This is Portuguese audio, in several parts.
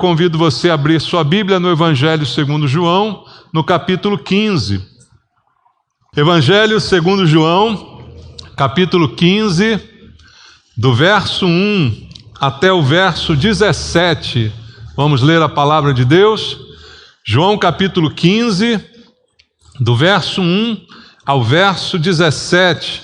convido você a abrir sua Bíblia no Evangelho segundo João, no capítulo 15. Evangelho segundo João, capítulo 15, do verso 1 até o verso 17. Vamos ler a palavra de Deus. João capítulo 15, do verso 1 ao verso 17.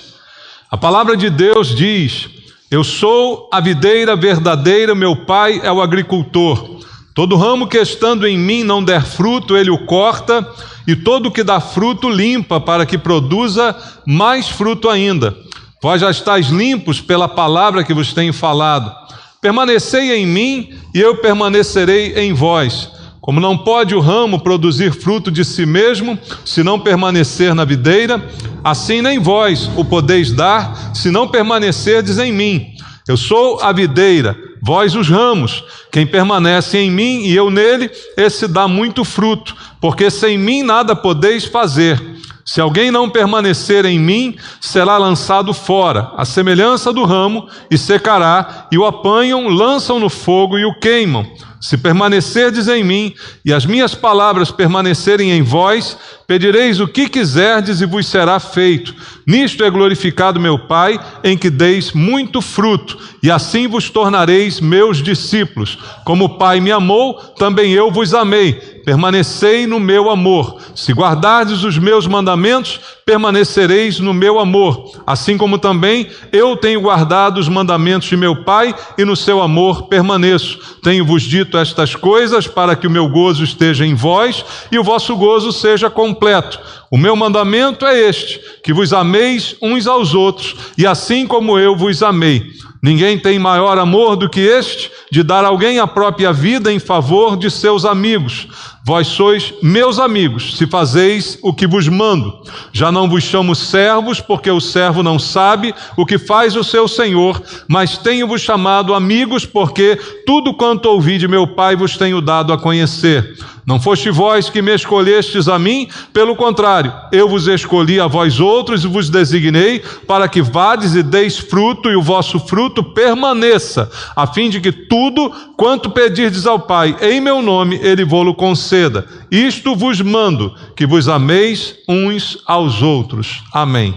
A palavra de Deus diz: Eu sou a videira verdadeira, meu pai é o agricultor. Todo ramo que estando em mim não der fruto, ele o corta, e todo que dá fruto limpa, para que produza mais fruto ainda. Vós já estáis limpos pela palavra que vos tenho falado. Permanecei em mim, e eu permanecerei em vós. Como não pode o ramo produzir fruto de si mesmo, se não permanecer na videira, assim nem vós o podeis dar, se não permanecerdes em mim. Eu sou a videira, vós os ramos. Quem permanece em mim e eu nele, esse dá muito fruto, porque sem mim nada podeis fazer. Se alguém não permanecer em mim, será lançado fora, à semelhança do ramo, e secará, e o apanham, lançam no fogo e o queimam. Se permanecerdes em mim, e as minhas palavras permanecerem em vós, pedireis o que quiserdes e vos será feito. Nisto é glorificado meu Pai, em que deis muito fruto, e assim vos tornareis meus discípulos. Como o Pai me amou, também eu vos amei. Permanecei no meu amor. Se guardardes os meus mandamentos, permanecereis no meu amor, assim como também eu tenho guardado os mandamentos de meu Pai, e no seu amor permaneço. Tenho-vos dito estas coisas para que o meu gozo esteja em vós e o vosso gozo seja completo. O meu mandamento é este, que vos ameis uns aos outros, e assim como eu vos amei. Ninguém tem maior amor do que este, de dar a alguém a própria vida em favor de seus amigos. Vós sois meus amigos, se fazeis o que vos mando. Já não vos chamo servos, porque o servo não sabe o que faz o seu senhor, mas tenho-vos chamado amigos, porque tudo quanto ouvi de meu Pai vos tenho dado a conhecer. Não foste vós que me escolhestes a mim, pelo contrário, eu vos escolhi a vós outros e vos designei para que vades e deis fruto, e o vosso fruto permaneça, a fim de que tudo quanto pedirdes ao Pai em meu nome, ele vô-lo conceda. Isto vos mando, que vos ameis uns aos outros. Amém.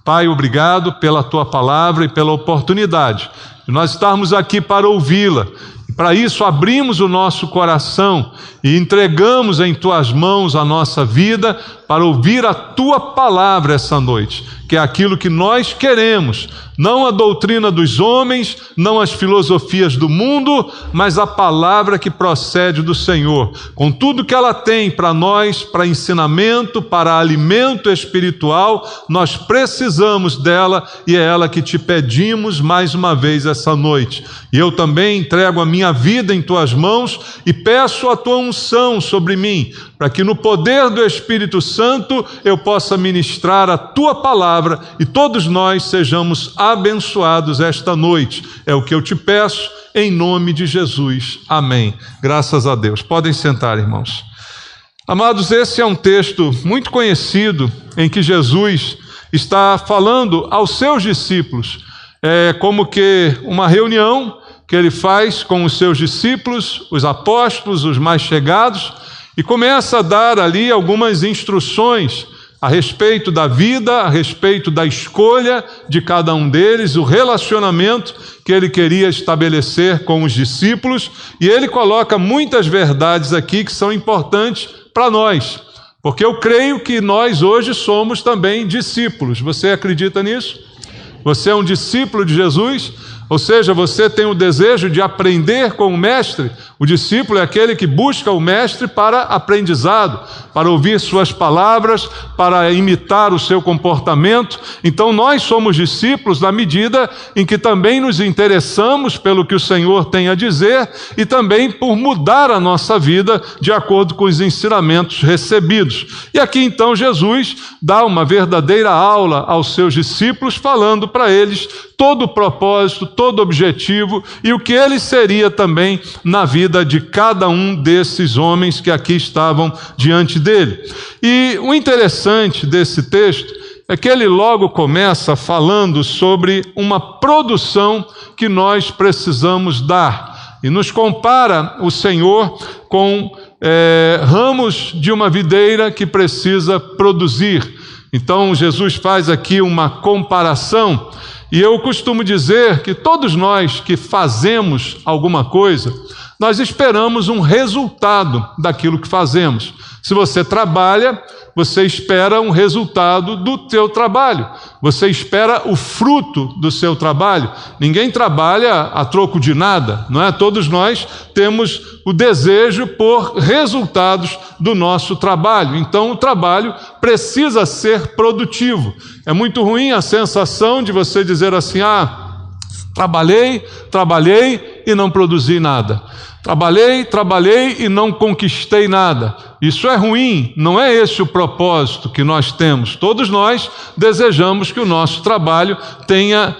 Pai, obrigado pela tua palavra e pela oportunidade de nós estarmos aqui para ouvi-la. Para isso, abrimos o nosso coração e entregamos em tuas mãos a nossa vida para ouvir a tua palavra essa noite, que é aquilo que nós queremos, não a doutrina dos homens, não as filosofias do mundo, mas a palavra que procede do Senhor, com tudo que ela tem para nós, para ensinamento, para alimento espiritual. Nós precisamos dela e é ela que te pedimos mais uma vez essa noite. E eu também entrego a minha vida em tuas mãos e peço a tua unção sobre mim, para que no poder do Espírito Santo eu possa ministrar a tua palavra e todos nós sejamos abençoados esta noite. É o que eu te peço em nome de Jesus. Amém. Graças a Deus. Podem sentar, irmãos. Amados, esse é um texto muito conhecido em que Jesus está falando aos seus discípulos. É como que uma reunião que ele faz com os seus discípulos, os apóstolos, os mais chegados, e começa a dar ali algumas instruções a respeito da vida, a respeito da escolha de cada um deles, o relacionamento que ele queria estabelecer com os discípulos, e ele coloca muitas verdades aqui que são importantes para nós, porque eu creio que nós hoje somos também discípulos. Você acredita nisso? Você é um discípulo de Jesus? Ou seja, você tem o desejo de aprender com o Mestre. O discípulo é aquele que busca o Mestre para aprendizado, para ouvir suas palavras, para imitar o seu comportamento. Então nós somos discípulos na medida em que também nos interessamos pelo que o Senhor tem a dizer e também por mudar a nossa vida de acordo com os ensinamentos recebidos. E aqui então Jesus dá uma verdadeira aula aos seus discípulos, falando para eles todo o propósito, todo o objetivo e o que ele seria também na vida de cada um desses homens que aqui estavam diante dele. E o interessante desse texto é que ele logo começa falando sobre uma produção que nós precisamos dar. E nos compara o Senhor com ramos de uma videira que precisa produzir. Então Jesus faz aqui uma comparação, e eu costumo dizer que todos nós que fazemos alguma coisa, nós esperamos um resultado daquilo que fazemos. Se você trabalha, você espera um resultado do teu trabalho. Você espera o fruto do seu trabalho. Ninguém trabalha a troco de nada, não é? Todos nós temos o desejo por resultados do nosso trabalho. Então, o trabalho precisa ser produtivo. É muito ruim a sensação de você dizer assim: trabalhei e não produzi nada. Trabalhei e não conquistei nada. Isso é ruim, não é esse o propósito que nós temos. Todos nós desejamos que o nosso trabalho tenha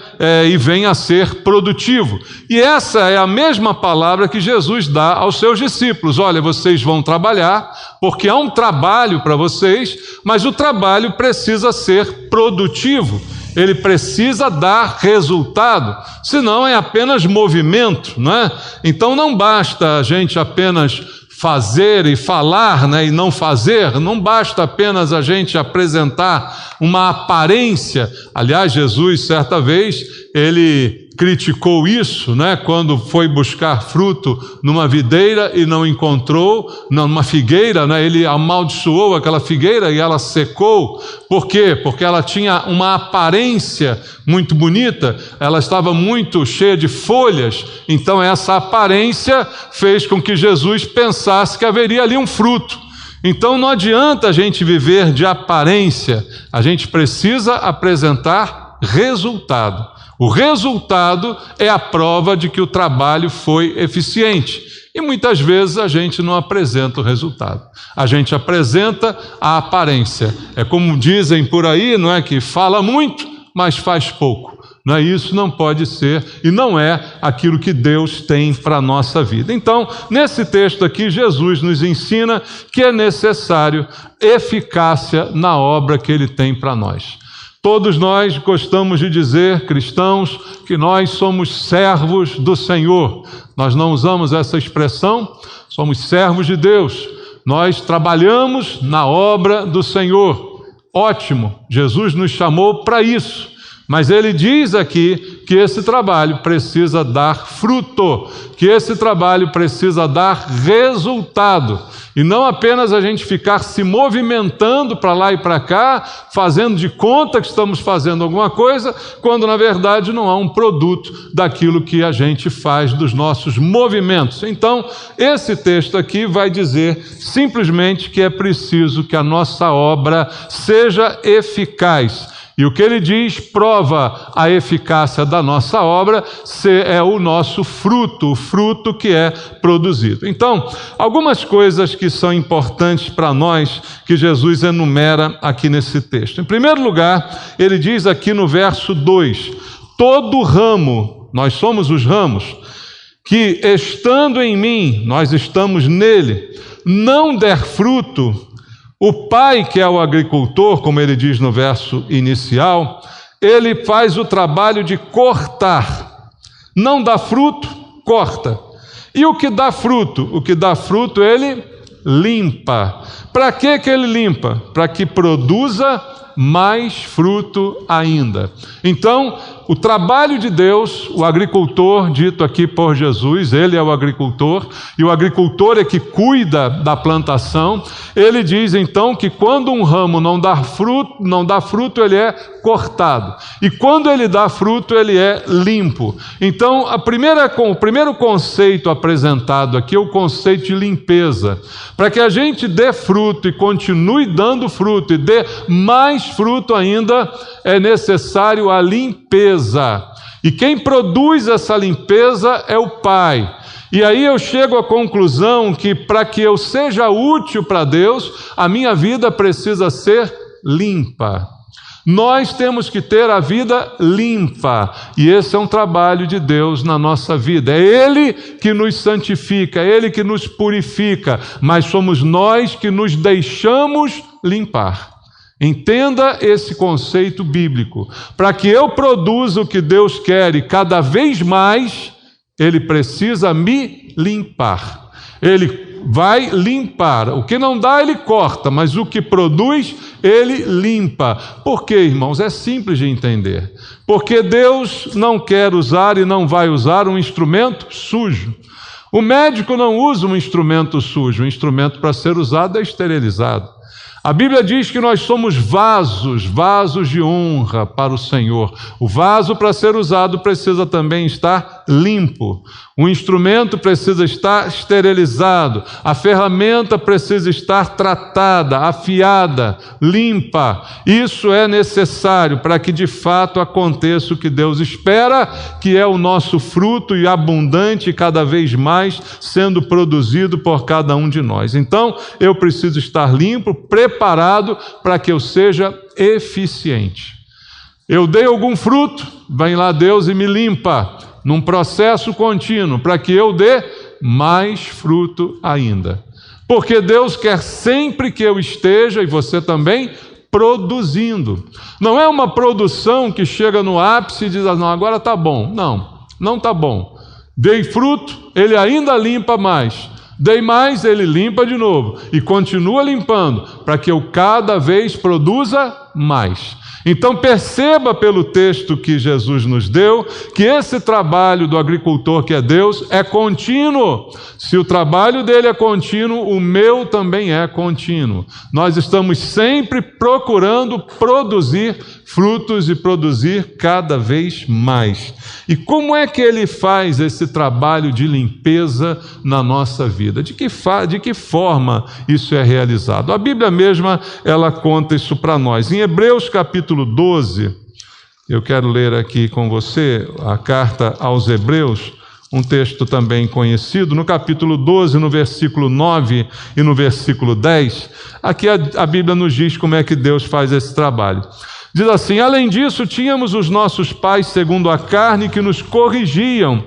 e venha a ser produtivo. E essa é a mesma palavra que Jesus dá aos seus discípulos. Olha, vocês vão trabalhar, porque há um trabalho para vocês, mas o trabalho precisa ser produtivo. Ele precisa dar resultado, senão é apenas movimento, não é? Então não basta a gente apenas fazer e falar, né, e não fazer, não basta apenas a gente apresentar uma aparência. Aliás, Jesus, certa vez, ele criticou isso, né, quando foi buscar fruto numa videira e não encontrou, numa figueira, né, ele amaldiçoou aquela figueira e ela secou. Por quê? Porque ela tinha uma aparência muito bonita, ela estava muito cheia de folhas, então essa aparência fez com que Jesus pensasse que haveria ali um fruto. Então não adianta a gente viver de aparência, a gente precisa apresentar resultado. O resultado é a prova de que o trabalho foi eficiente. E muitas vezes a gente não apresenta o resultado. A gente apresenta a aparência. É como dizem por aí, não é, que fala muito, mas faz pouco. Não é isso, não pode ser, e não é aquilo que Deus tem para a nossa vida. Então, nesse texto aqui, Jesus nos ensina que é necessário eficácia na obra que Ele tem para nós. Todos nós gostamos de dizer, cristãos, que nós somos servos do Senhor. Nós não usamos essa expressão, somos servos de Deus. Nós trabalhamos na obra do Senhor. Ótimo, Jesus nos chamou para isso. Mas ele diz aqui que esse trabalho precisa dar fruto, que esse trabalho precisa dar resultado. E não apenas a gente ficar se movimentando para lá e para cá, fazendo de conta que estamos fazendo alguma coisa, quando na verdade não há um produto daquilo que a gente faz, dos nossos movimentos. Então, esse texto aqui vai dizer simplesmente que é preciso que a nossa obra seja eficaz. E o que ele diz prova a eficácia da nossa obra é o nosso fruto, o fruto que é produzido. Então, algumas coisas que são importantes para nós, que Jesus enumera aqui nesse texto. Em primeiro lugar, ele diz aqui no verso 2, todo ramo, nós somos os ramos, que estando em mim, nós estamos nele, não der fruto, o pai, que é o agricultor, como ele diz no verso inicial, ele faz o trabalho de cortar. Não dá fruto, corta. E o que dá fruto? O que dá fruto ele limpa. Para que ele limpa? Para que produza mais fruto ainda. Então, o trabalho de Deus, o agricultor, dito aqui por Jesus, ele é o agricultor, e o agricultor é que cuida da plantação. Ele diz então que quando um ramo não dá fruto, ele é cortado. E quando ele dá fruto, ele é limpo. Então, o primeiro conceito apresentado aqui é o conceito de limpeza. Para que a gente dê fruto e continue dando fruto e dê mais fruto ainda, é necessário a limpeza. E quem produz essa limpeza é o Pai. E aí eu chego à conclusão que para que eu seja útil para Deus, a minha vida precisa ser limpa. Nós temos que ter a vida limpa, e esse é um trabalho de Deus na nossa vida. É Ele que nos santifica, é Ele que nos purifica, mas somos nós que nos deixamos limpar. Entenda esse conceito bíblico. Para que eu produza o que Deus quer e cada vez mais, ele precisa me limpar. Ele vai limpar. O que não dá, ele corta, mas o que produz, ele limpa. Por quê, irmãos? É simples de entender. Porque Deus não quer usar e não vai usar um instrumento sujo. O médico não usa um instrumento sujo. O instrumento para ser usado é esterilizado. A Bíblia diz que nós somos vasos de honra para o Senhor. O vaso, para ser usado, precisa também estar limpo. O instrumento precisa estar esterilizado. A ferramenta precisa estar tratada, afiada, limpa. Isso é necessário para que de fato aconteça o que Deus espera, que é o nosso fruto e abundante cada vez mais sendo produzido por cada um de nós. Então, eu preciso estar limpo, preparado para que eu seja eficiente. Eu dei algum fruto, vem lá Deus e me limpa, num processo contínuo, para que eu dê mais fruto ainda. Porque Deus quer sempre que eu esteja, e você também, produzindo. Não é uma produção que chega no ápice e diz, não, agora está bom. Não está bom. Dei fruto, ele ainda limpa mais. Dei mais, ele limpa de novo. E continua limpando, para que eu cada vez produza mais. Então perceba pelo texto que Jesus nos deu, que esse trabalho do agricultor que é Deus é contínuo. Se o trabalho dele é contínuo, o meu também é contínuo. Nós estamos sempre procurando produzir frutos e produzir cada vez mais. E como é que ele faz esse trabalho de limpeza na nossa vida? De que forma isso é realizado? A Bíblia mesma, ela conta isso para nós. Em Hebreus capítulo 12, eu quero ler aqui com você a carta aos Hebreus, um texto também conhecido, no capítulo 12, no versículo 9 e no versículo 10, aqui a Bíblia nos diz como é que Deus faz esse trabalho. Diz assim: além disso, tínhamos os nossos pais segundo a carne que nos corrigiam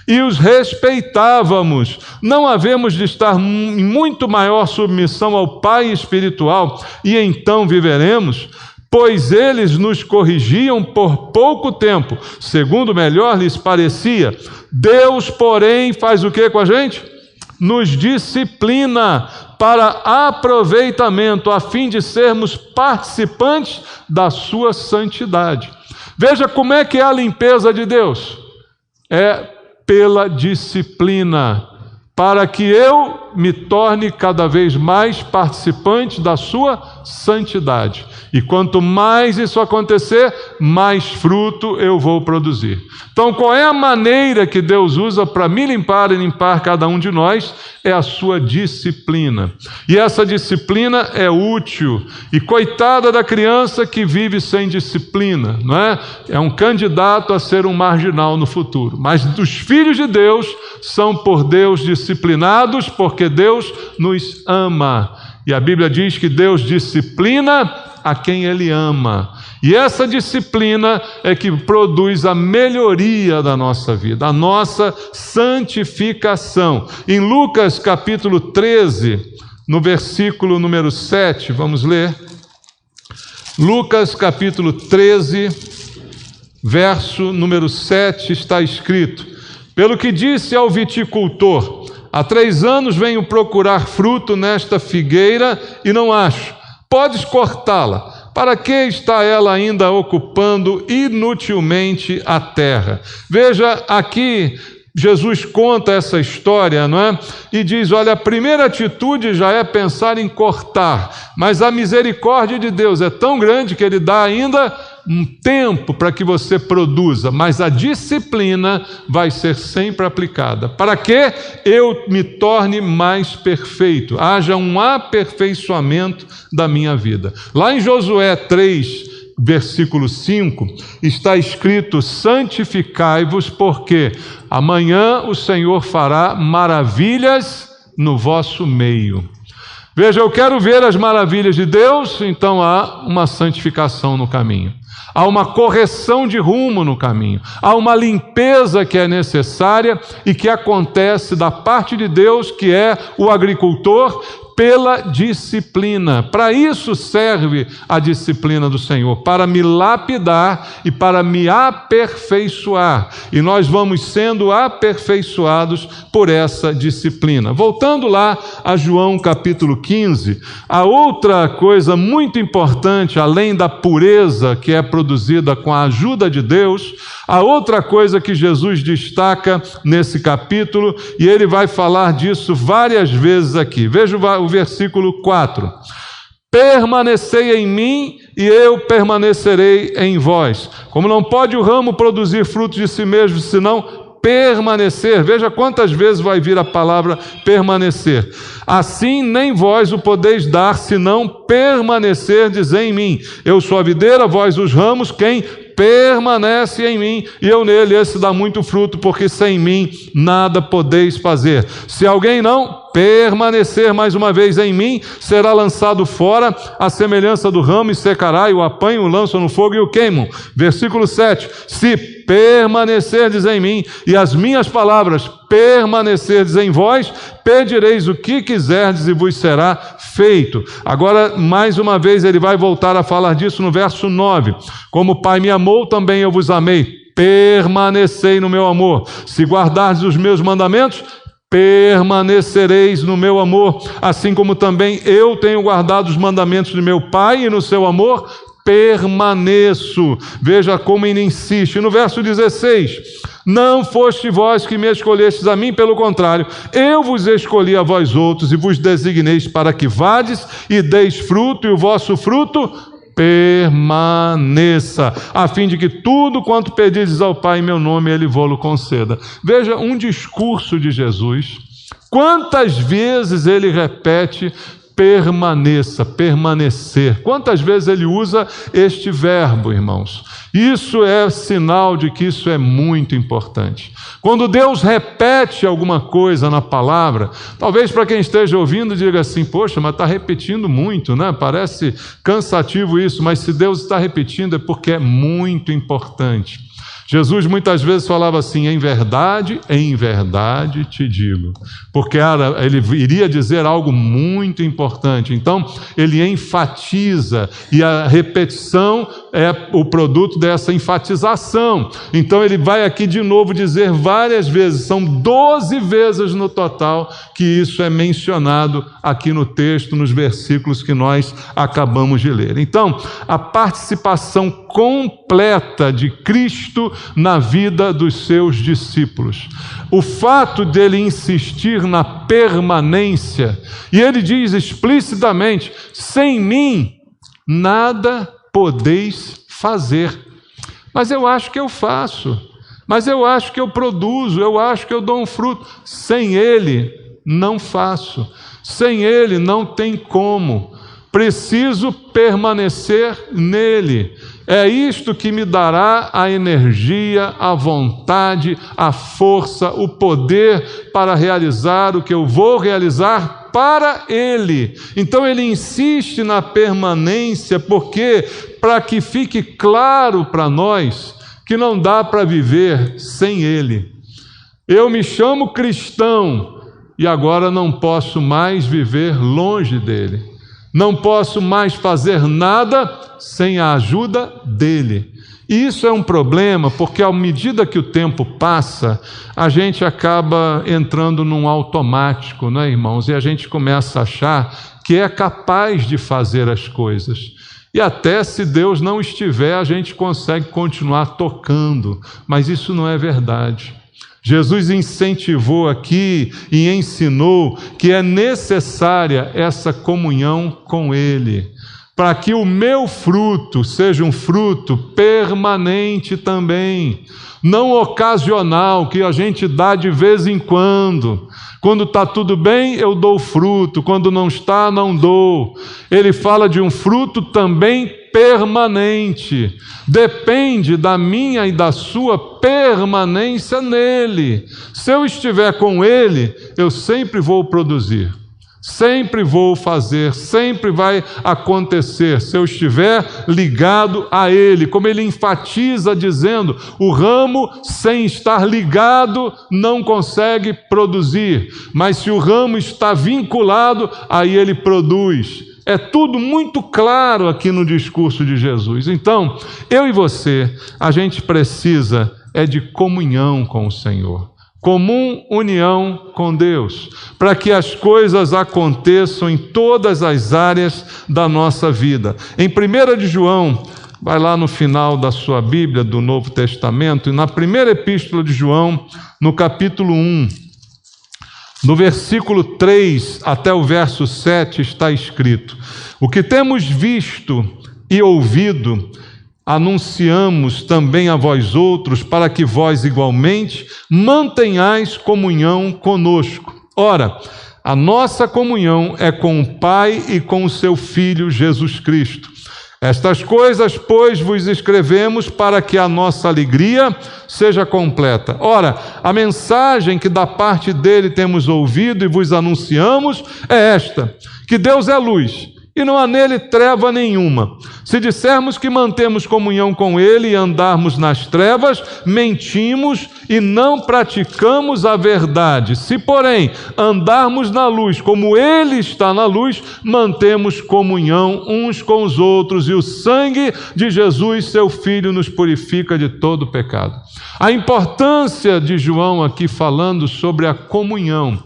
e os respeitávamos. Não havemos de estar em muito maior submissão ao Pai espiritual e então viveremos? Pois eles nos corrigiam por pouco tempo, segundo melhor lhes parecia. Deus, porém, faz o que com a gente? Nos disciplina para aproveitamento, a fim de sermos participantes da sua santidade. Veja como é que é a limpeza de Deus. É pela disciplina, para que eu me torne cada vez mais participante da sua santidade. E quanto mais isso acontecer, mais fruto eu vou produzir. Então, qual é a maneira que Deus usa para me limpar e limpar cada um de nós? É a sua disciplina. E essa disciplina é útil. E coitada da criança que vive sem disciplina, não é? É um candidato a ser um marginal no futuro. Mas os filhos de Deus são por Deus disciplinados, porque Deus nos ama. E a Bíblia diz que Deus disciplina a quem Ele ama. E essa disciplina é que produz a melhoria da nossa vida, a nossa santificação. Em Lucas capítulo 13, no versículo número 7, vamos ler. Lucas capítulo 13, verso número 7, está escrito: pelo que disse ao viticultor, há 3 anos venho procurar fruto nesta figueira e não acho. Podes cortá-la. Para que está ela ainda ocupando inutilmente a terra? Veja, aqui Jesus conta essa história, não é? E diz, olha, a primeira atitude já é pensar em cortar, mas a misericórdia de Deus é tão grande que Ele dá ainda um tempo para que você produza, mas a disciplina vai ser sempre aplicada, para que eu me torne mais perfeito, haja um aperfeiçoamento da minha vida. Lá em Josué 3, versículo 5, está escrito: santificai-vos, porque amanhã o Senhor fará maravilhas no vosso meio. Veja, eu quero ver as maravilhas de Deus, então há uma santificação no caminho. Há uma correção de rumo no caminho. Há uma limpeza que é necessária e que acontece da parte de Deus, que é o agricultor, pela disciplina. Para isso serve a disciplina do Senhor, para me lapidar e para me aperfeiçoar. E nós vamos sendo aperfeiçoados por essa disciplina. Voltando lá a João capítulo 15, a outra coisa muito importante, além da pureza que é produzida com a ajuda de Deus, a outra coisa que Jesus destaca nesse capítulo, e ele vai falar disso várias vezes aqui. Veja o versículo 4. Permanecei em mim e eu permanecerei em vós. Como não pode o ramo produzir frutos de si mesmo, senão permanecer, veja quantas vezes vai vir a palavra permanecer. Assim nem vós o podeis dar, senão permanecerdes em mim. Eu sou a videira, vós os ramos, quem permanece em mim e eu nele, esse dá muito fruto, porque sem mim nada podeis fazer. Se alguém não permanecer mais uma vez em mim, será lançado fora, à semelhança do ramo, e secará, e o apanham, o lançam no fogo e o queimam. Versículo 7. Se permanecerdes em mim, e as minhas palavras permanecerdes em vós, pedireis o que quiserdes e vos será feito. Agora, mais uma vez, ele vai voltar a falar disso no verso 9. Como o Pai me amou, também eu vos amei. Permanecei no meu amor. Se guardardes os meus mandamentos, permanecereis no meu amor, assim como também eu tenho guardado os mandamentos de meu Pai, e no seu amor permaneço. Veja como ele insiste. No verso 16: não foste vós que me escolhestes a mim, pelo contrário, eu vos escolhi a vós outros, e vos designeis para que vades e deis fruto, e o vosso fruto permaneça, a fim de que tudo quanto pedirdes ao Pai em meu nome, Ele vô-lo conceda. Veja um discurso de Jesus, quantas vezes ele repete permaneça, permanecer. Quantas vezes ele usa este verbo, irmãos? Isso é sinal de que isso é muito importante. Quando Deus repete alguma coisa na palavra, talvez para quem esteja ouvindo diga assim: poxa, mas está repetindo muito, né? Parece cansativo isso, mas se Deus está repetindo é porque é muito importante. Jesus muitas vezes falava assim: em verdade te digo, porque ele iria dizer algo muito importante. Então ele enfatiza, e a repetição é o produto dessa enfatização. Então ele vai aqui de novo dizer várias vezes, são 12 vezes no total que isso é mencionado aqui no texto, nos versículos que nós acabamos de ler. Então, a participação completa de Cristo na vida dos seus discípulos. O fato dele insistir na permanência, e ele diz explicitamente: sem mim nada podeis fazer. Mas eu acho que eu faço, mas eu acho que eu produzo, eu acho que eu dou um fruto. Sem ele não faço, sem ele não tem como. Preciso permanecer nele. É isto que me dará a energia, a vontade, a força, o poder para realizar o que eu vou realizar para Ele. Então ele insiste na permanência, porque para que fique claro para nós que não dá para viver sem Ele. Eu me chamo cristão e agora não posso mais viver longe dele. Não posso mais fazer nada sem a ajuda dele. E isso é um problema, porque à medida que o tempo passa, a gente acaba entrando num automático, né, irmãos? E a gente começa a achar que é capaz de fazer as coisas. E até se Deus não estiver, a gente consegue continuar tocando. Mas isso não é verdade. Jesus incentivou aqui e ensinou que é necessária essa comunhão com Ele, para que o meu fruto seja um fruto permanente também, não ocasional, que a gente dá de vez em quando. Quando está tudo bem, eu dou fruto, quando não está, não dou. Ele fala de um fruto também permanente, depende da minha e da sua permanência nele. Se eu estiver com ele, eu sempre vou produzir. Sempre vou fazer, sempre vai acontecer, se eu estiver ligado a Ele. Como ele enfatiza dizendo, o ramo sem estar ligado não consegue produzir, mas se o ramo está vinculado, aí ele produz. É tudo muito claro aqui no discurso de Jesus. Então, eu e você, a gente precisa de comunhão com o Senhor. Comum união com Deus, para que as coisas aconteçam em todas as áreas da nossa vida. Em 1 de João, vai lá no final da sua Bíblia, do Novo Testamento, e na primeira epístola de João, no capítulo 1, no versículo 3 até o verso 7, está escrito: o que temos visto e ouvido, anunciamos também a vós outros, para que vós igualmente mantenhais comunhão conosco. Ora, a nossa comunhão é com o Pai e com o seu Filho Jesus Cristo. Estas coisas, pois, vos escrevemos para que a nossa alegria seja completa. Ora, a mensagem que da parte dele temos ouvido e vos anunciamos é esta: que Deus é luz, e não há nele treva nenhuma. Se dissermos que mantemos comunhão com ele e andarmos nas trevas, mentimos e não praticamos a verdade. Se, porém, andarmos na luz, como ele está na luz, mantemos comunhão uns com os outros, e o sangue de Jesus, seu Filho, nos purifica de todo pecado. A importância de João aqui falando sobre a comunhão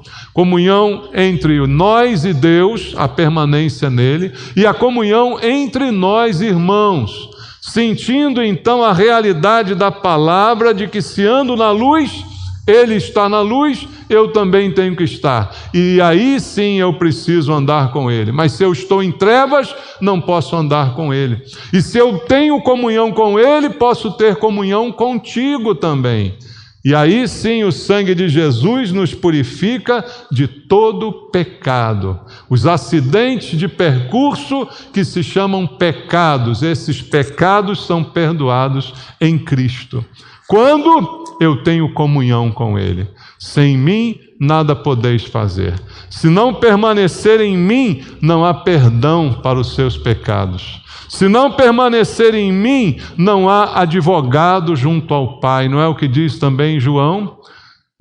entre nós e Deus, a permanência nele, e a comunhão entre nós, irmãos, sentindo então a realidade da palavra de que se ando na luz, ele está na luz, eu também tenho que estar, e aí sim eu preciso andar com ele. Mas se eu estou em trevas, não posso andar com ele, e se eu tenho comunhão com ele, posso ter comunhão contigo também. E aí sim o sangue de Jesus nos purifica de todo pecado. Os acidentes de percurso que se chamam pecados, esses pecados são perdoados em Cristo. Quando eu tenho comunhão com Ele. Sem mim nada podeis fazer. Se não permanecer em mim, não há perdão para os seus pecados. Se não permanecer em mim, não há advogado junto ao Pai. Não é o que diz também João?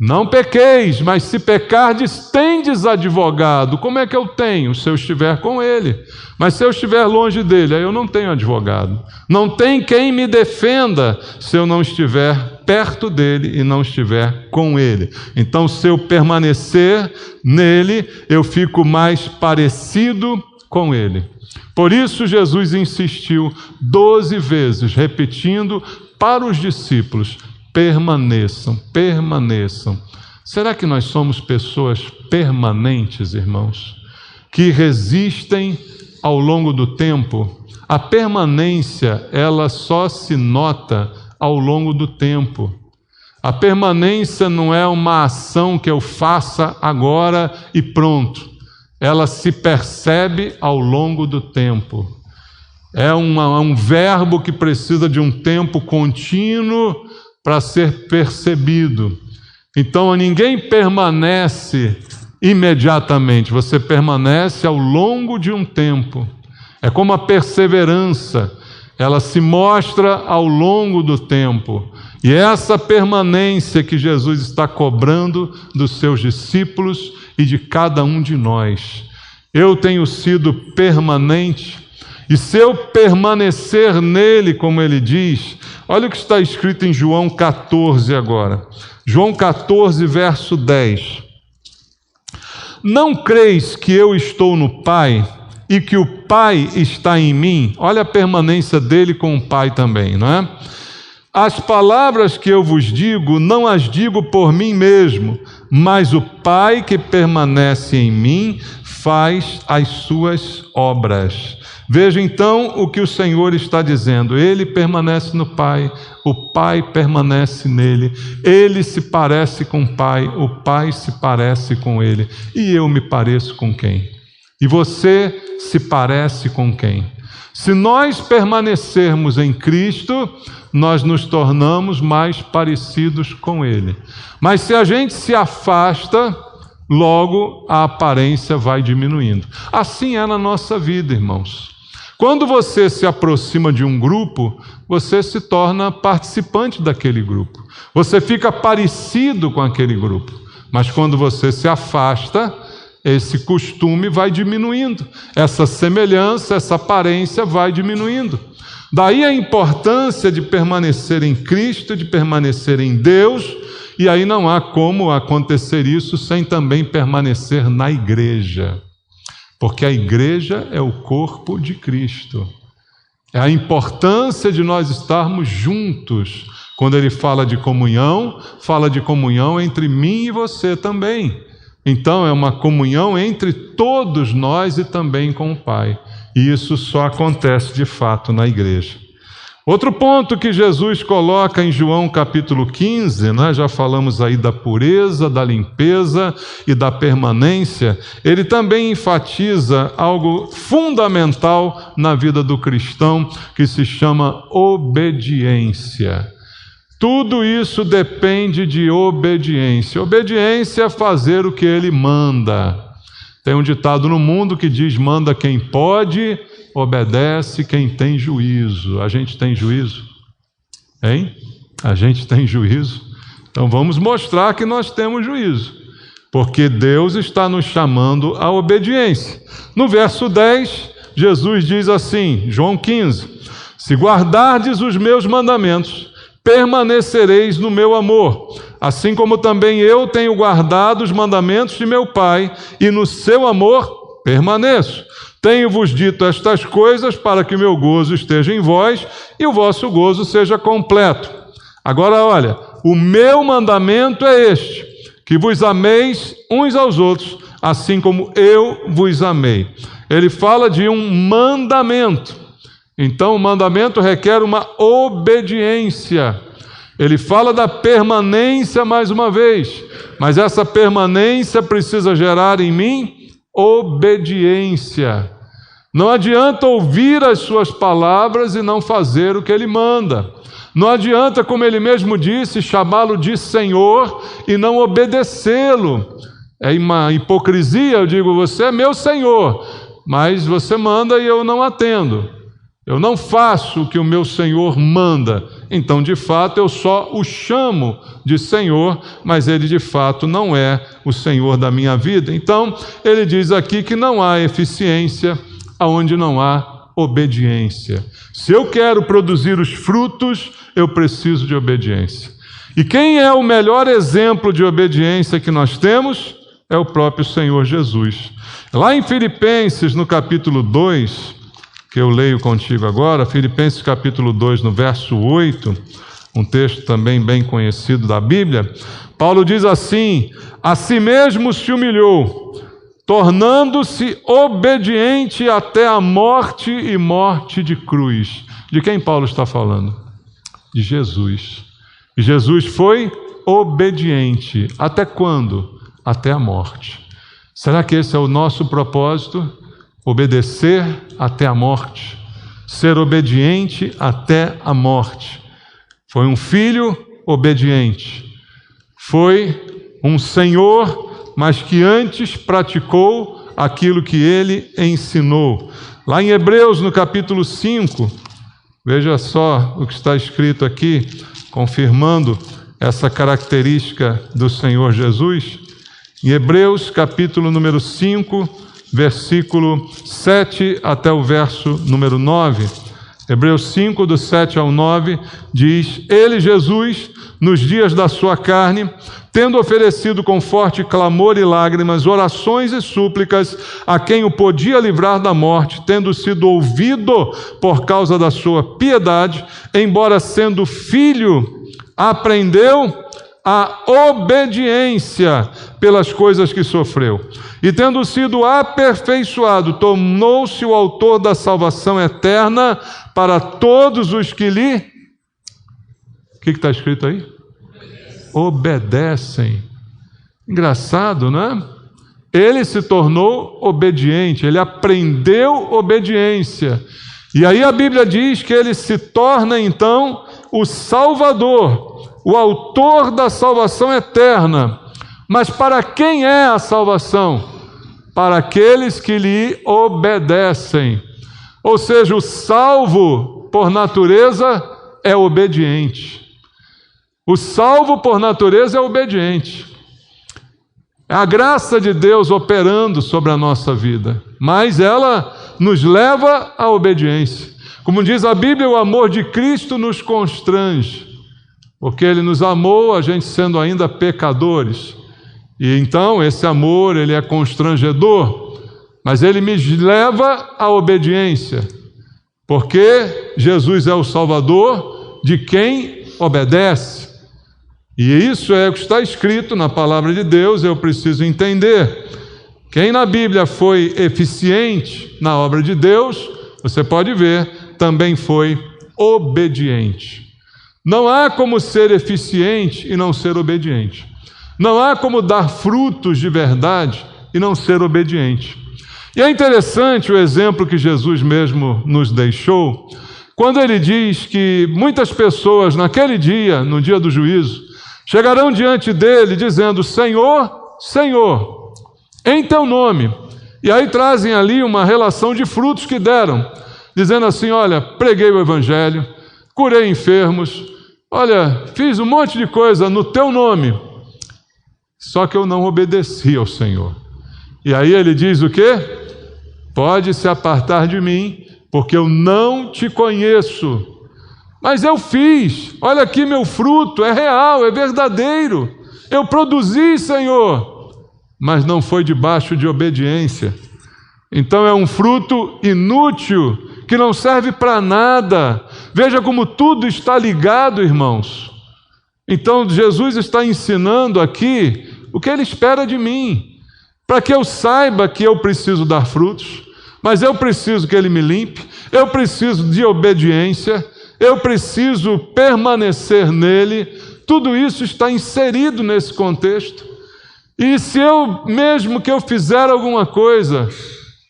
Não pequeis, mas se pecardes, tendes advogado. Como é que eu tenho? Se eu estiver com ele. Mas se eu estiver longe dele, aí eu não tenho advogado. Não tem quem me defenda se eu não estiver perto dele e não estiver com ele. Então, se eu permanecer nele, eu fico mais parecido com ele. Por isso Jesus insistiu 12 vezes, repetindo para os discípulos: permaneçam, permaneçam. Será que nós somos pessoas permanentes, irmãos? Que resistem ao longo do tempo? A permanência, ela só se nota ao longo do tempo. A permanência não é uma ação que eu faça agora e pronto. Ela se percebe ao longo do tempo. É um verbo que precisa de um tempo contínuo para ser percebido. Então, ninguém permanece imediatamente, você permanece ao longo de um tempo. É como a perseverança, ela se mostra ao longo do tempo. E é essa permanência que Jesus está cobrando dos seus discípulos e de cada um de nós. Eu tenho sido permanente, e se eu permanecer nele, como ele diz, olha o que está escrito em João 14 agora. João 14, verso 10. Não creis que eu estou no Pai e que o Pai está em mim? Olha a permanência dele com o Pai também, não é? As palavras que eu vos digo, não as digo por mim mesmo, mas o Pai que permanece em mim faz as suas obras. Veja então o que o Senhor está dizendo. Ele permanece no Pai, o Pai permanece nele. Ele se parece com o Pai, o Pai se parece com ele. E eu me pareço com quem? E você se parece com quem? Se nós permanecermos em Cristo, nós nos tornamos mais parecidos com Ele. Mas se a gente se afasta, logo a aparência vai diminuindo. Assim é na nossa vida, irmãos. Quando você se aproxima de um grupo, você se torna participante daquele grupo. Você fica parecido com aquele grupo. Mas quando você se afasta, esse costume vai diminuindo. Essa semelhança, essa aparência vai diminuindo. Daí a importância de permanecer em Cristo, de permanecer em Deus, e aí não há como acontecer isso sem também permanecer na igreja. Porque a igreja é o corpo de Cristo. É a importância de nós estarmos juntos. Quando ele fala de comunhão entre mim e você também. Então é uma comunhão entre todos nós e também com o Pai. E isso só acontece de fato na igreja. Outro ponto que Jesus coloca em João capítulo 15, nós já falamos aí da pureza, da limpeza e da permanência, ele também enfatiza algo fundamental na vida do cristão, que se chama obediência. Tudo isso depende de obediência. Obediência é fazer o que ele manda. Tem um ditado no mundo que diz: manda quem pode, obedece quem tem juízo. A gente tem juízo? Hein? A gente tem juízo? Então vamos mostrar que nós temos juízo, porque Deus está nos chamando à obediência. No verso 10, Jesus diz assim, João 15: se guardardes os meus mandamentos, permanecereis no meu amor, assim como também eu tenho guardado os mandamentos de meu Pai, e no seu amor permaneço. Tenho-vos dito estas coisas para que o meu gozo esteja em vós e o vosso gozo seja completo. Agora olha, o meu mandamento é este, que vos ameis uns aos outros, assim como eu vos amei. Ele fala de um mandamento. Então o mandamento requer uma obediência. Ele fala da permanência mais uma vez, mas essa permanência precisa gerar em mim obediência. Não adianta ouvir as suas palavras e não fazer o que ele manda. Não adianta, como ele mesmo disse, chamá-lo de Senhor e não obedecê-lo. É uma hipocrisia, eu digo, você é meu Senhor, mas você manda e eu não atendo. Eu não faço o que o meu Senhor manda. Então, de fato, eu só o chamo de Senhor, mas ele de fato não é o Senhor da minha vida. Então, ele diz aqui que não há eficiência aonde não há obediência. Se eu quero produzir os frutos, eu preciso de obediência. E quem é o melhor exemplo de obediência que nós temos? É o próprio Senhor Jesus. Lá em Filipenses, no capítulo 2, que eu leio contigo agora, Filipenses capítulo 2, no verso 8, um texto também bem conhecido da Bíblia, Paulo diz assim: a si mesmo se humilhou, tornando-se obediente até a morte e morte de cruz. De quem Paulo está falando? De Jesus. E Jesus foi obediente. Até quando? Até a morte. Será que esse é o nosso propósito? Obedecer até a morte, ser obediente até a morte. Foi um filho obediente, foi um senhor, mas que antes praticou aquilo que ele ensinou. Lá em Hebreus, no capítulo 5, veja só o que está escrito aqui, confirmando essa característica do Senhor Jesus. Em Hebreus, capítulo número 5, versículo 7 até o verso número 9. Hebreus 5, do 7 ao 9, diz: ele, Jesus, nos dias da sua carne, tendo oferecido com forte clamor e lágrimas, orações e súplicas a quem o podia livrar da morte, tendo sido ouvido por causa da sua piedade, embora sendo filho, aprendeu a obediência pelas coisas que sofreu. E tendo sido aperfeiçoado, tornou-se o autor da salvação eterna para todos os que lhe... O que está escrito aí? Obedecem. Engraçado, não é? Ele se tornou obediente, ele aprendeu obediência. E aí a Bíblia diz que ele se torna então o Salvador, o autor da salvação eterna, Mas para quem é a salvação? Para aqueles que lhe obedecem. Ou seja, o salvo por natureza é obediente. O salvo por natureza é obediente. É a graça de Deus operando sobre a nossa vida, mas ela nos leva à obediência. Como diz a Bíblia, o amor de Cristo nos constrange, porque Ele nos amou, a gente sendo ainda pecadores. E então esse amor, ele é constrangedor, mas ele me leva à obediência, porque Jesus é o Salvador de quem obedece. E isso é o que está escrito na palavra de Deus, eu preciso entender. Quem na Bíblia foi eficiente na obra de Deus, você pode ver, também foi obediente. Não há como ser eficiente e não ser obediente. Não há como dar frutos de verdade e não ser obediente. E é interessante o exemplo que Jesus mesmo nos deixou, quando ele diz que muitas pessoas naquele dia, no dia do juízo, chegarão diante dele dizendo: Senhor, Senhor, em teu nome. E aí trazem ali uma relação de frutos que deram, dizendo assim: olha, preguei o evangelho, curei enfermos, olha, fiz um monte de coisa no teu nome, só que eu não obedeci ao Senhor. E aí ele diz o quê? Pode se apartar de mim, porque eu não te conheço. Mas eu fiz, olha aqui meu fruto, é real, é verdadeiro. Eu produzi, Senhor, mas não foi debaixo de obediência. Então é um fruto inútil, que não serve para nada. Veja como tudo está ligado, irmãos. Então Jesus está ensinando aqui o que Ele espera de mim, para que eu saiba que eu preciso dar frutos, mas eu preciso que Ele me limpe, eu preciso de obediência, eu preciso permanecer nele. Tudo isso está inserido nesse contexto. E se eu, mesmo que eu fizer alguma coisa,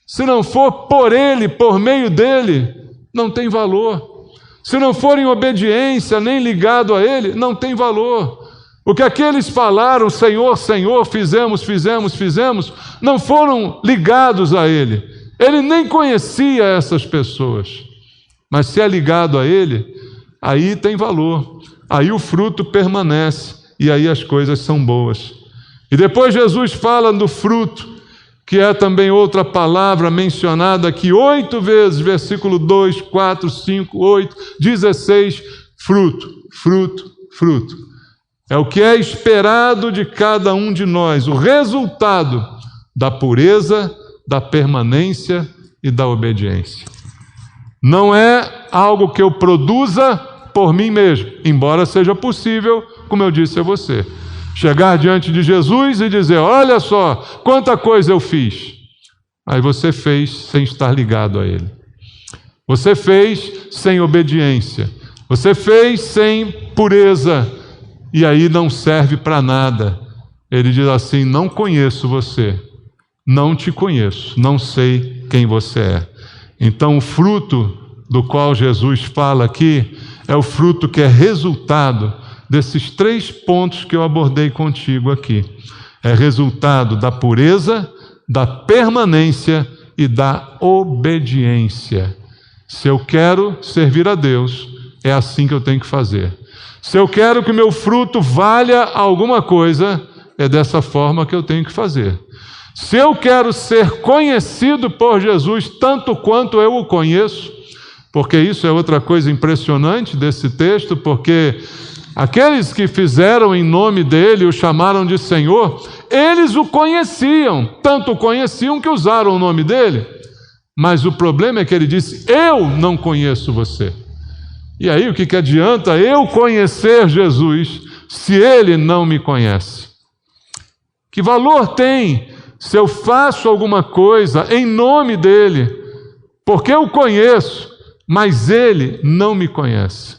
se não for por Ele, por meio dele, não tem valor. Se não for em obediência, nem ligado a Ele, não tem valor. O que aqueles falaram, Senhor, Senhor, fizemos, não foram ligados a Ele. Ele nem conhecia essas pessoas. Mas se é ligado a Ele, aí tem valor. Aí o fruto permanece e aí as coisas são boas. E depois Jesus fala do fruto, que é também outra palavra mencionada aqui 8 vezes, versículo 2, 4, 5, 8, 16, fruto, fruto, fruto. É o que é esperado de cada um de nós, o resultado da pureza, da permanência e da obediência. Não é algo que eu produza por mim mesmo, embora seja possível, como eu disse a você, chegar diante de Jesus e dizer: olha só, quanta coisa eu fiz. Aí você fez sem estar ligado a Ele. Você fez sem obediência. Você fez sem pureza. E aí não serve para nada. Ele diz assim: não conheço você. Não te conheço. Não sei quem você é. Então o fruto do qual Jesus fala aqui é o fruto que é resultado desses 3 pontos que eu abordei contigo aqui. É resultado da pureza, da permanência e da obediência. Se eu quero servir a Deus, é assim que eu tenho que fazer. Se eu quero que meu fruto valha alguma coisa, é dessa forma que eu tenho que fazer. Se eu quero ser conhecido por Jesus tanto quanto eu o conheço, porque isso é outra coisa impressionante desse texto, porque aqueles que fizeram em nome dele, o chamaram de Senhor, eles o conheciam, tanto o conheciam que usaram o nome dele. Mas o problema é que ele disse: eu não conheço você. E aí o que adianta eu conhecer Jesus se ele não me conhece? Que valor tem se eu faço alguma coisa em nome dele, porque eu conheço, mas ele não me conhece?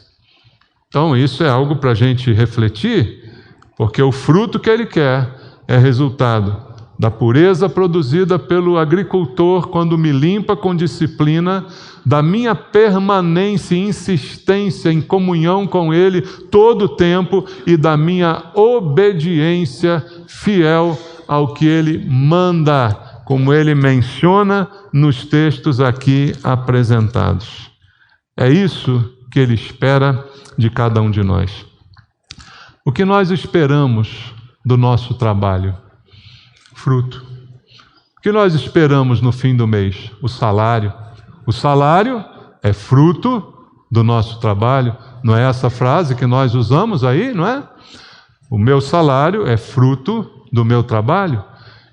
Então isso é algo para a gente refletir, porque o fruto que ele quer é resultado da pureza produzida pelo agricultor quando me limpa com disciplina, da minha permanência e insistência em comunhão com Ele todo o tempo e da minha obediência fiel ao que Ele manda, como Ele menciona nos textos aqui apresentados. É isso que Ele espera de cada um de nós. O que nós esperamos do nosso trabalho? Fruto. O que nós esperamos no fim do mês? O salário. O salário é fruto do nosso trabalho. Não é essa frase que nós usamos aí, não é? O meu salário é fruto do meu trabalho.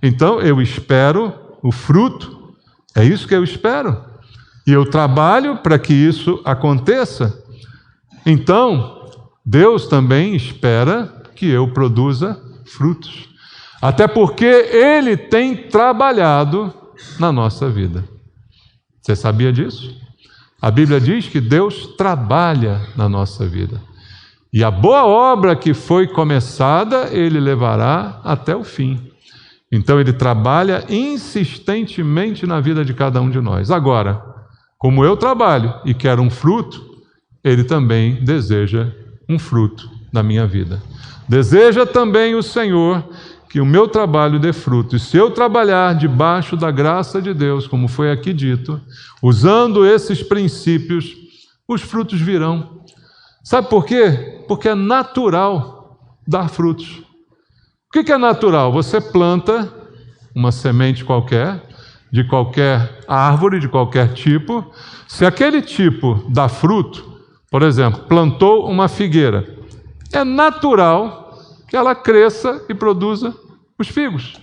Então eu espero o fruto. É isso que eu espero. E eu trabalho para que isso aconteça. Então, Deus também espera que eu produza frutos. Até porque Ele tem trabalhado na nossa vida. Você sabia disso? A Bíblia diz que Deus trabalha na nossa vida. E a boa obra que foi começada, Ele levará até o fim. Então Ele trabalha insistentemente na vida de cada um de nós. Agora, como eu trabalho e quero um fruto, Ele também deseja um fruto na minha vida. Deseja também o Senhor que o meu trabalho dê fruto. E se eu trabalhar debaixo da graça de Deus, como foi aqui dito, usando esses princípios, os frutos virão. Sabe por quê? Porque é natural dar frutos. O que é natural? Você planta uma semente qualquer, de qualquer árvore, de qualquer tipo. Se aquele tipo dá fruto, por exemplo, plantou uma figueira, é natural que ela cresça e produza os figos.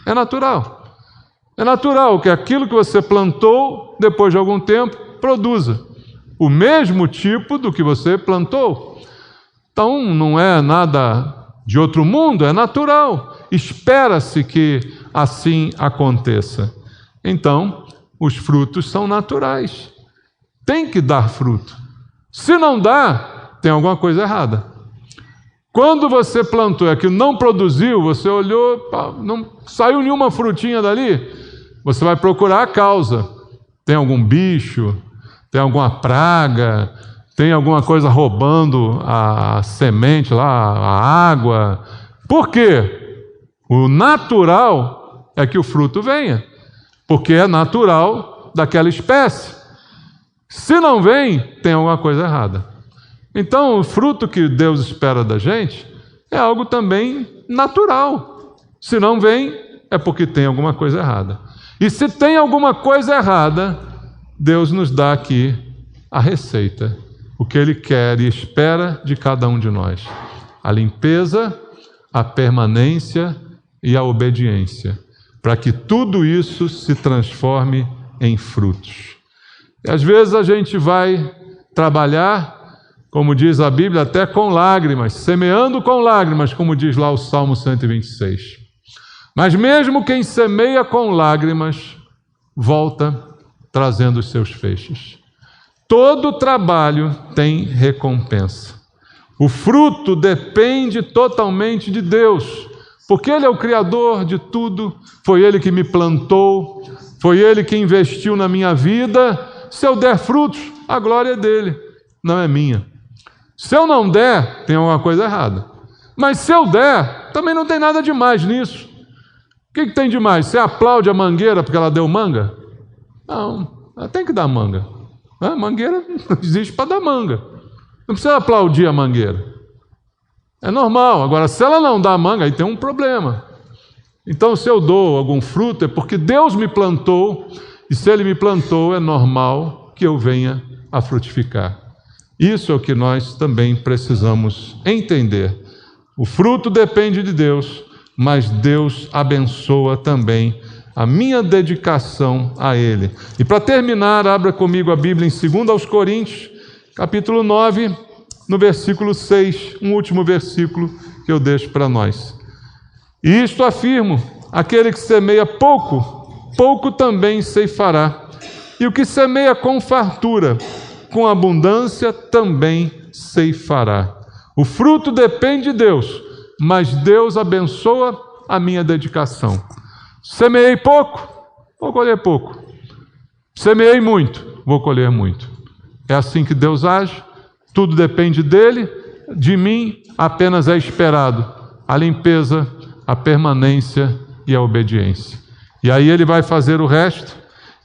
É natural. É natural que aquilo que você plantou, depois de algum tempo, produza o mesmo tipo do que você plantou. Então, não é nada de outro mundo, é natural. Espera-se que assim aconteça. Então, os frutos são naturais. Tem que dar fruto. Se não dá, tem alguma coisa errada. Quando você plantou e aquilo não produziu, você olhou, não saiu nenhuma frutinha dali, você vai procurar a causa. Tem algum bicho? Tem alguma praga? Tem alguma coisa roubando a semente lá, a água? Por quê? O natural é que o fruto venha, porque é natural daquela espécie. Se não vem, tem alguma coisa errada. Então, o fruto que Deus espera da gente é algo também natural. Se não vem, é porque tem alguma coisa errada. E se tem alguma coisa errada, Deus nos dá aqui a receita, o que Ele quer e espera de cada um de nós: a limpeza, a permanência e a obediência, para que tudo isso se transforme em frutos. E às vezes a gente vai trabalhar, como diz a Bíblia, até com lágrimas, semeando com lágrimas, como diz lá o Salmo 126. Mas mesmo quem semeia com lágrimas, volta trazendo os seus feixes. Todo trabalho tem recompensa. O fruto depende totalmente de Deus, porque Ele é o Criador de tudo, foi Ele que me plantou, foi Ele que investiu na minha vida. Se eu der frutos, a glória é dele, não é minha. Se eu não der, tem alguma coisa errada. Mas se eu der, também não tem nada de mais nisso. O que tem de mais? Você aplaude a mangueira porque ela deu manga? Não, ela tem que dar manga. A mangueira não existe para dar manga. Não precisa aplaudir a mangueira. É normal. Agora, se ela não dá manga, aí tem um problema. Então, se eu dou algum fruto, é porque Deus me plantou, e se Ele me plantou, é normal que eu venha a frutificar. Isso é o que nós também precisamos entender. O fruto depende de Deus, mas Deus abençoa também a minha dedicação a Ele. E para terminar, abra comigo a Bíblia em 2 Coríntios, capítulo 9, no versículo 6, um último versículo que eu deixo para nós. E isto afirmo: aquele que semeia pouco, pouco também ceifará. E o que semeia com fartura, com abundância também ceifará. O fruto depende de Deus, mas Deus abençoa a minha dedicação. Semeei pouco, vou colher pouco. Semeei muito, vou colher muito. É assim que Deus age, tudo depende dele, de mim apenas é esperado a limpeza, a permanência e a obediência. E aí ele vai fazer o resto,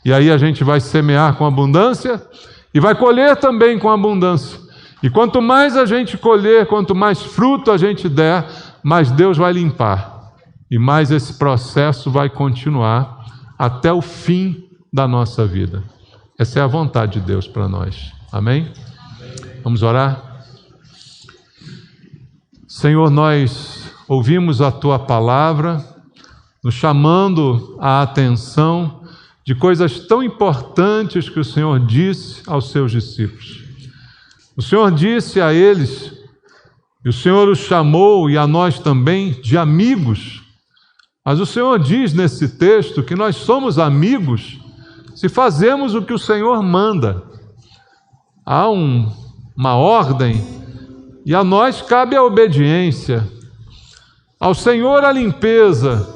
e aí a gente vai semear com abundância e vai colher também com abundância. E quanto mais a gente colher, quanto mais fruto a gente der, mais Deus vai limpar. E mais esse processo vai continuar até o fim da nossa vida. Essa é a vontade de Deus para nós. Amém? Vamos orar? Senhor, nós ouvimos a Tua palavra, nos chamando a atenção de coisas tão importantes que o Senhor disse aos seus discípulos. O Senhor disse a eles, e o Senhor os chamou, e a nós também, de amigos. Mas o Senhor diz nesse texto que nós somos amigos se fazemos o que o Senhor manda. Há uma ordem, e a nós cabe a obediência. Ao Senhor a limpeza,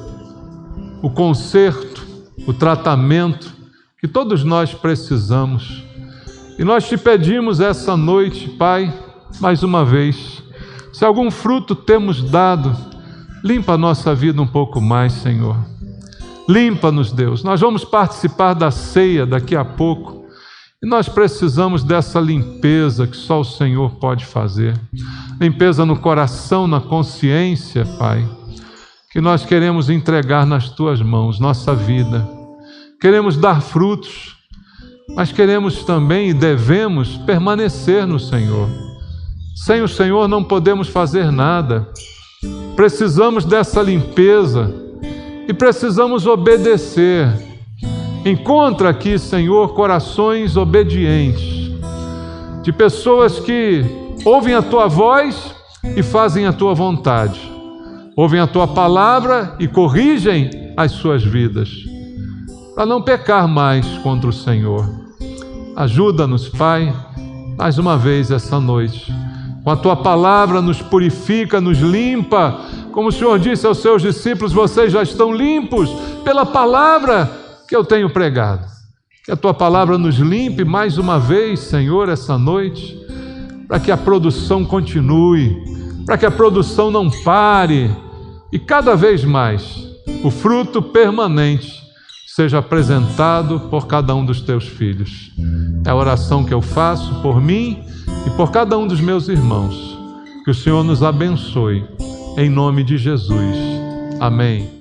o conserto, o tratamento que todos nós precisamos. E nós te pedimos essa noite, Pai, mais uma vez, se algum fruto temos dado, limpa a nossa vida um pouco mais, Senhor. Limpa-nos, Deus. Nós vamos participar da ceia daqui a pouco e nós precisamos dessa limpeza que só o Senhor pode fazer. Limpeza no coração, na consciência, Pai, que nós queremos entregar nas Tuas mãos, nossa vida. Queremos dar frutos, mas queremos também e devemos permanecer no Senhor. Sem o Senhor não podemos fazer nada. Precisamos dessa limpeza e precisamos obedecer. Encontra aqui, Senhor, corações obedientes, de pessoas que ouvem a Tua voz e fazem a Tua vontade, ouvem a Tua palavra e corrigem as suas vidas, para não pecar mais contra o Senhor. Ajuda-nos, Pai, mais uma vez essa noite. Com a Tua palavra nos purifica, nos limpa. Como o Senhor disse aos seus discípulos, vocês já estão limpos pela palavra que eu tenho pregado. Que a Tua palavra nos limpe mais uma vez, Senhor, essa noite, para que a produção continue, para que a produção não pare e cada vez mais o fruto permanente seja apresentado por cada um dos Teus filhos. É a oração que eu faço por mim e por cada um dos meus irmãos. Que o Senhor nos abençoe, em nome de Jesus. Amém.